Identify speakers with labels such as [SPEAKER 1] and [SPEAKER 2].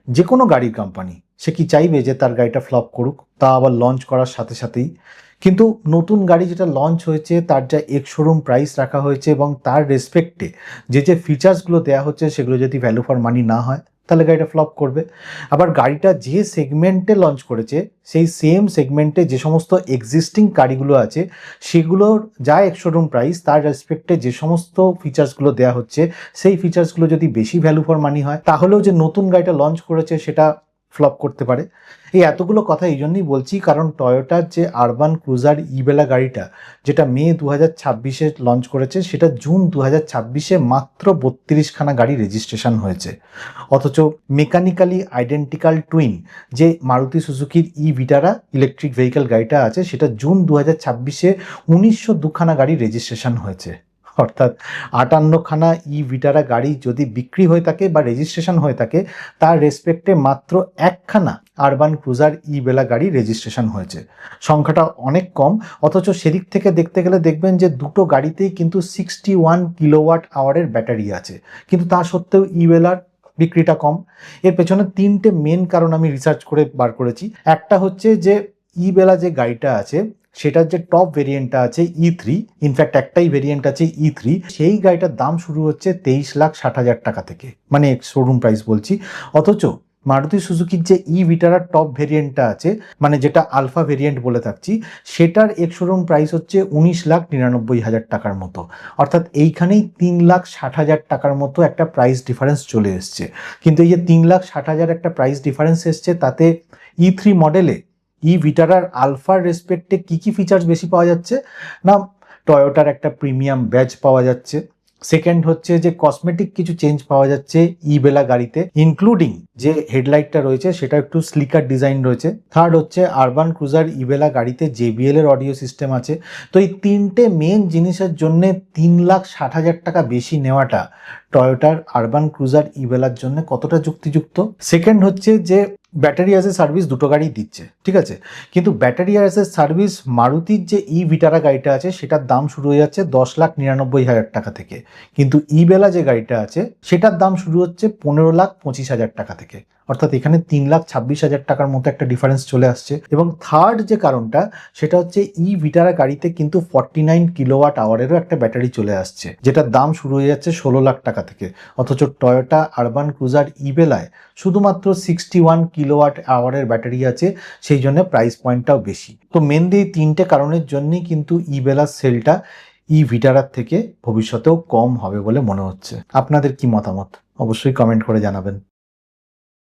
[SPEAKER 1] যে কোনো গাড়ির কোম্পানি সে কি চাইবে যে তার গাড়িটা ফ্লপ করুক, তা আবার লঞ্চ করার সাথে সাথেই? কিন্তু নতুন গাড়ি যেটা লঞ্চ হয়েছে তার যা এক্স শোরুম প্রাইস রাখা হয়েছে এবং তার রেসপেক্টে যে ফিচার্সগুলো দেওয়া হচ্ছে সেগুলো যদি ভ্যালু ফর মানি না হয় তাহলে গাড়িটা ফ্লপ করবে। আবার গাড়িটা যে সেগমেন্টে লঞ্চ করেছে সেই সেম সেগমেন্টে যে সমস্ত এক্সিস্টিং গাড়িগুলো আছে সেগুলোর যা এক্স শোরুম প্রাইস তার রেসপেক্টে যে সমস্ত ফিচার্সগুলো দেওয়া হচ্ছে সেই ফিচার্সগুলো যদি বেশি ভ্যালু ফর মানি হয় তাহলেও যে নতুন গাড়িটা লঞ্চ করেছে সেটা ফ্লপ করতে পারে। এই এতগুলো কথা এই জন্যই বলছি কারণ টয়োটার যে আরবান ক্রুজার ইবেলা গাড়িটা যেটা মে 2026-এ লঞ্চ করেছে সেটা জুন 2026-এ মাত্র 32খানা গাড়ি রেজিস্ট্রেশন হয়েছে। অথচ মেকানিক্যালি আইডেন্টিক্যাল টুইন যে মারুতি সুজুকির ভিটারা ইলেকট্রিক ভেহিক্যাল গাড়িটা আছে সেটা জুন 2026-এ 1902খানা গাড়ি রেজিস্ট্রেশন হয়েছে। অর্থাৎ 58খানা ভিটারা গাড়ি যদি বিক্রি হয়ে থাকে বা রেজিস্ট্রেশন হয়ে থাকে তার রেসপেক্টে মাত্র একখানা আরবান ক্রুজার ইবেলা গাড়ি রেজিস্ট্রেশন হয়েছে। সংখ্যাটা অনেক কম, অথচ সেদিক থেকে দেখতে গেলে দেখবেন যে দুটো গাড়িতেই কিন্তু 61 কিলোওয়াট আওয়ারের ব্যাটারি আছে, কিন্তু তা সত্ত্বেও ইবেলার বিক্রিটা কম। এর পেছনে তিনটে মেন কারণ আমি রিসার্চ করে বার করেছি। একটা হচ্ছে যে ইবেলা যে গাড়িটা আছে সেটার যে টপ ভেরিয়েন্টটা আছে E3, ইনফ্যাক্ট একটাই ভেরিয়েন্ট আছে E3, সেই গাড়িটার দাম শুরু হচ্ছে 23,60,000 টাকা থেকে, মানে শোরুম প্রাইস বলছি। অথচ মারুতি সুজুকির যে ভিটারার টপ ভেরিয়েন্টটা আছে, মানে যেটা আলফা ভেরিয়েন্ট বলে থাকছি, সেটার এক শোরুম প্রাইস হচ্ছে 19,99,000 টাকার মতো। অর্থাৎ এইখানেই 3,60,000 টাকার মতো একটা প্রাইস ডিফারেন্স চলে এসছে। কিন্তু এই যে 3,60,000 একটা প্রাইস ডিফারেন্স এসছে তাতে E3 মডেলে ভিটারার আলফার রেসপেক্টে কি ফিচার্স বেশি পাওয়া যাচ্ছে না, টয়োটার একটা প্রিমিয়াম ব্যাজ পাওয়া যাচ্ছে। সেকেন্ড হচ্ছে যে কসমেটিক কিছু চেঞ্জ পাওয়া যাচ্ছে ইবেলা গাড়িতে, ইনক্লুডিং যে হেডলাইটটা রয়েছে সেটা একটু স্লিকার ডিজাইন রয়েছে। থার্ড হচ্ছে আরবান ক্রুজার ইবেলা গাড়িতে JBL এর অডিও সিস্টেম আছে। তো এই তিনটে মেন জিনিসের জন্য 3,60,000 টাকা বেশি নেওয়াটা টয়োটার আরবান ক্রুজার ইবেলার জন্য কতটা যুক্তিযুক্ত। সেকেন্ড হচ্ছে যে ব্যাটারি অ্যাজ এ সার্ভিস দুটো গাড়ি দিচ্ছে, ঠিক আছে, কিন্তু ব্যাটারি অ্যাজ এ সার্ভিস মারুতির যে ভিটারা গাড়িটা আছে সেটার দাম শুরু হয়ে যাচ্ছে 10,99,000 টাকা থেকে, কিন্তু ইবেলা যে গাড়িটা আছে সেটার দাম শুরু হচ্ছে 15,25,000 টাকা থেকে। অর্থাৎ এখানে 3,26,000 টাকার মতো একটা ডিফারেন্স চলে আসছে। এবং থার্ড যে কারণটা সেটা হচ্ছে ভিটারা গাড়িতে কিন্তু 49 কিলোওয়াট আওয়ারেরও একটা ব্যাটারি চলে আসছে, যেটার দাম শুরু হয়ে যাচ্ছে 16 লাখ টাকা থেকে। অথচ টয়োটা আরবান ক্রুজার ইবেলায় শুধুমাত্র 61 কিলোওয়াট আওয়ারের ব্যাটারি আছে, সেই জন্য প্রাইস পয়েন্টটাও বেশি। তো মেনলি এই তিনটে কারণের জন্যই কিন্তু ইবেলার সেলটা ভিটারার থেকে ভবিষ্যতেও কম হবে বলে মনে হচ্ছে। আপনাদের কি মতামত অবশ্যই কমেন্ট করে জানাবেন।